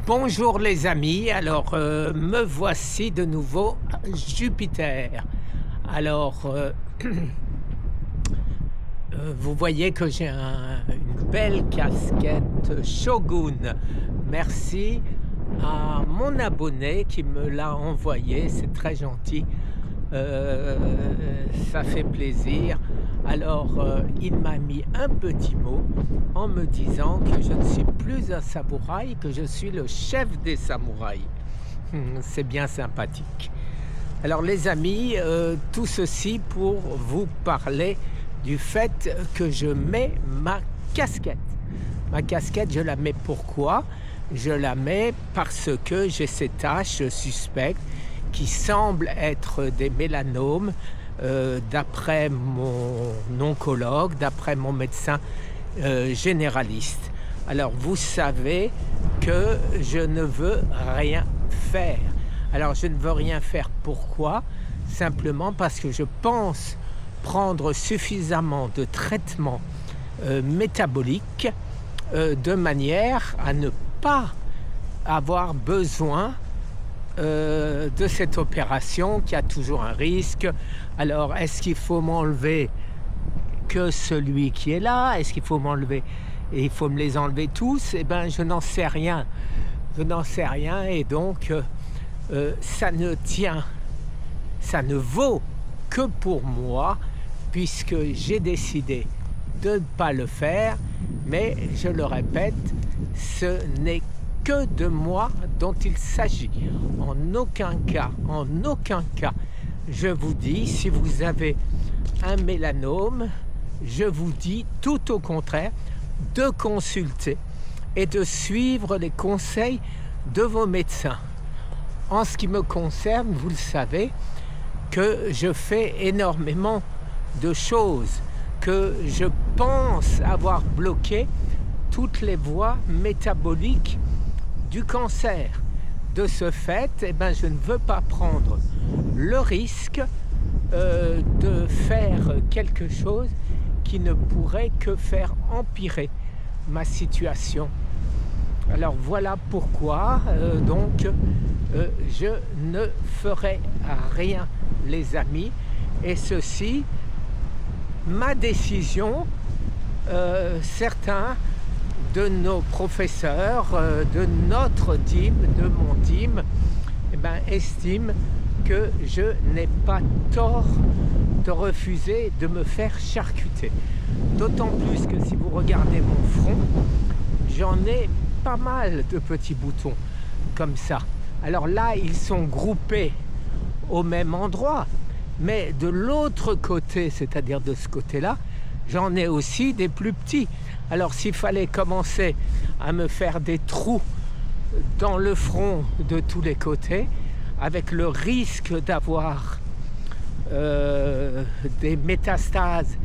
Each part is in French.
Bonjour les amis, alors me voici de nouveau à Jupiter. Alors vous voyez que j'ai une belle casquette Shogun. Merci à mon abonné qui me l'a envoyé, c'est très gentil. Ça fait plaisir. Alors il m'a mis un petit mot en me disant que je ne suis plus un samouraï, que je suis le chef des samouraïs. C'est bien sympathique. Alors les amis, tout ceci pour vous parler du fait que je mets ma casquette. Ma casquette, je la mets pourquoi? Je la mets parce que j'ai ces taches suspectes qui semblent être des mélanomes, d'après mon oncologue, d'après mon médecin généraliste. Alors vous savez que je ne veux rien faire. Alors je ne veux rien faire, pourquoi? Simplement parce que je pense prendre suffisamment de traitements métaboliques de manière à ne pas avoir besoin de cette opération qui a toujours un risque. Alors est-ce qu'il faut m'enlever que celui qui est là? Est-ce qu'il faut m'enlever et il faut me les enlever tous? Eh bien je n'en sais rien, je n'en sais rien, et donc ça ne tient, ça ne vaut que pour moi, puisque j'ai décidé de ne pas le faire. Mais je le répète, ce n'est que de moi dont il s'agit. En aucun cas, je vous dis, si vous avez un mélanome, je vous dis tout au contraire de consulter et de suivre les conseils de vos médecins. En ce qui me concerne, vous le savez, que je fais énormément de choses, que je pense avoir bloqué toutes les voies métaboliques du cancer. De ce fait, eh ben, je ne veux pas prendre le risque de faire quelque chose qui ne pourrait que faire empirer ma situation. Alors voilà pourquoi je ne ferai rien les amis, et ceci, ma décision. Certains de nos professeurs, de notre team, de mon team, eh ben, estiment que je n'ai pas tort de refuser de me faire charcuter. D'autant plus que si vous regardez mon front, j'en ai pas mal de petits boutons comme ça. Alors là, ils sont groupés au même endroit, mais de l'autre côté, c'est-à-dire de ce côté-là, j'en ai aussi des plus petits. Alors s'il fallait commencer à me faire des trous dans le front de tous les côtés, avec le risque d'avoir des métastases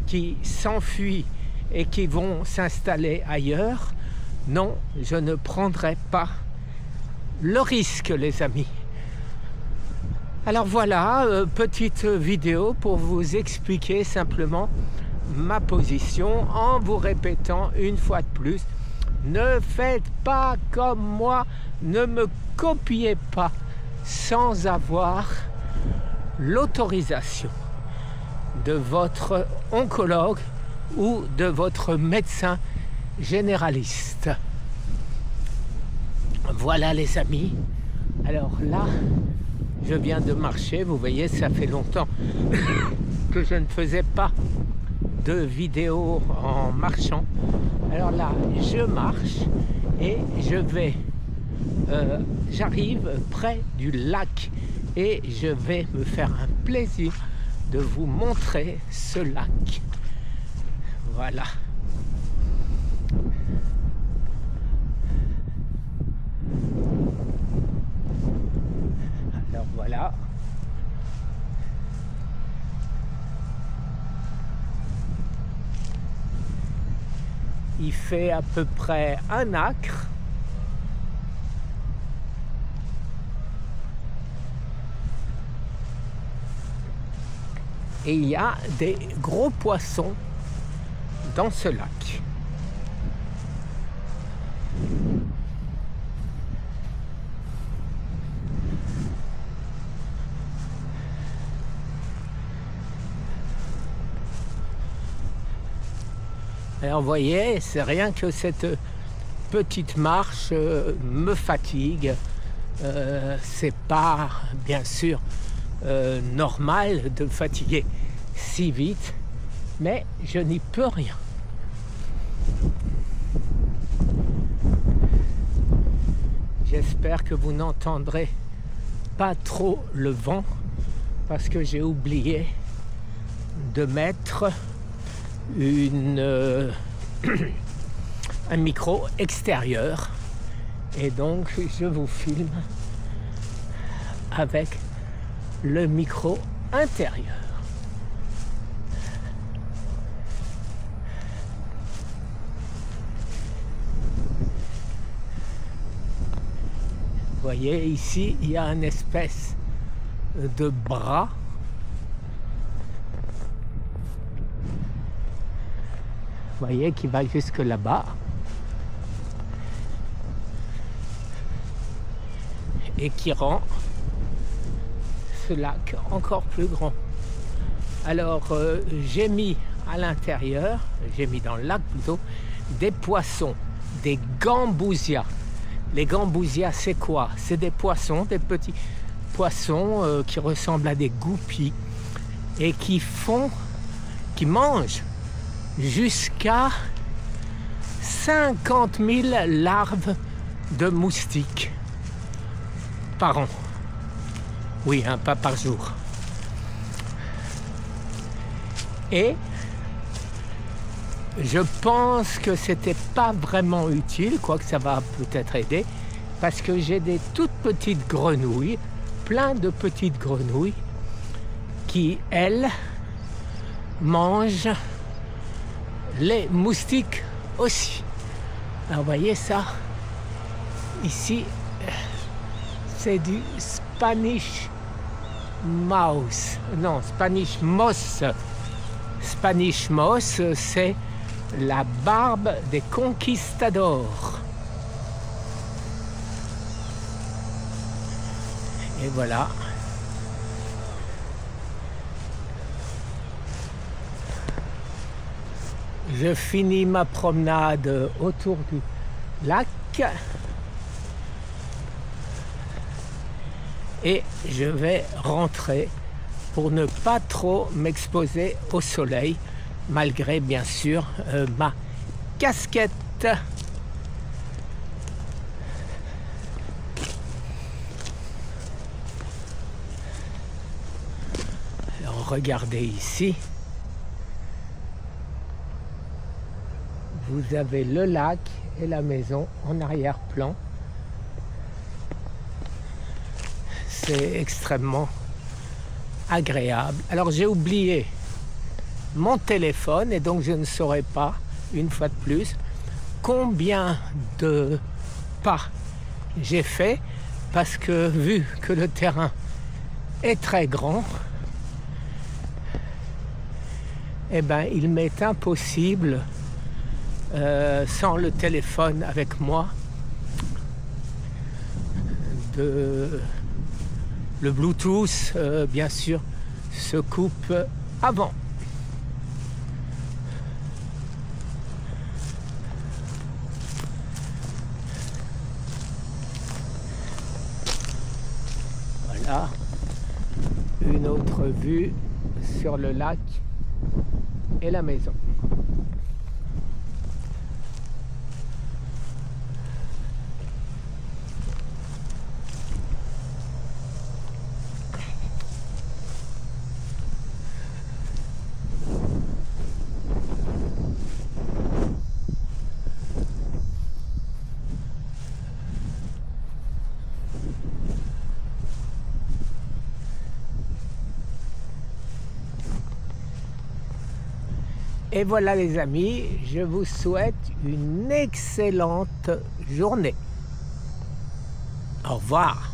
qui s'enfuient et qui vont s'installer ailleurs, non, je ne prendrai pas le risque les amis. Alors voilà, petite vidéo pour vous expliquer simplement ma position, en vous répétant une fois de plus, ne faites pas comme moi, ne me copiez pas sans avoir l'autorisation de votre oncologue ou de votre médecin généraliste. Voilà les amis. Alors là, je viens de marcher, vous voyez, ça fait longtemps que je ne faisais pas de vidéos en marchant. Alors là, je marche et j'arrive près du lac et je vais me faire un plaisir de vous montrer ce lac. Voilà. Alors voilà. Il fait à peu près 1 acre. Et il y a des gros poissons dans ce lac. Alors vous voyez, c'est rien que cette petite marche me fatigue. C'est pas bien sûr normal de fatiguer si vite, mais je n'y peux rien. J'espère que vous n'entendrez pas trop le vent parce que j'ai oublié de mettre un micro extérieur et donc je vous filme avec le micro intérieur. Vous voyez ici il y a une espèce de bras vous voyez qui va jusque là-bas et qui rend ce lac encore plus grand. Alors j'ai mis à l'intérieur, j'ai mis dans le lac plutôt, des poissons, des gambousias. Les gambousias c'est quoi? C'est des poissons, des petits poissons qui ressemblent à des goupilles et qui mangent jusqu'à 50 000 larves de moustiques par an. Oui, hein, pas par jour. Et je pense que c'était pas vraiment utile, quoique ça va peut-être aider, parce que j'ai des toutes petites grenouilles, plein de petites grenouilles, qui, elles, mangent les moustiques aussi. Alors, vous voyez ça? Ici, c'est du Spanish mouse. Non, Spanish moss. Spanish moss, c'est la barbe des conquistadors. Et voilà. Je finis ma promenade autour du lac et je vais rentrer pour ne pas trop m'exposer au soleil, malgré bien sûr ma casquette. Alors regardez ici, vous avez le lac et la maison en arrière-plan. C'est extrêmement agréable. Alors j'ai oublié mon téléphone et donc je ne saurais pas, une fois de plus, combien de pas j'ai fait, parce que vu que le terrain est très grand, eh ben il m'est impossible sans le téléphone avec moi le Bluetooth bien sûr se coupe avant. Voilà une autre vue sur le lac et la maison. Et voilà les amis, je vous souhaite une excellente journée. Au revoir.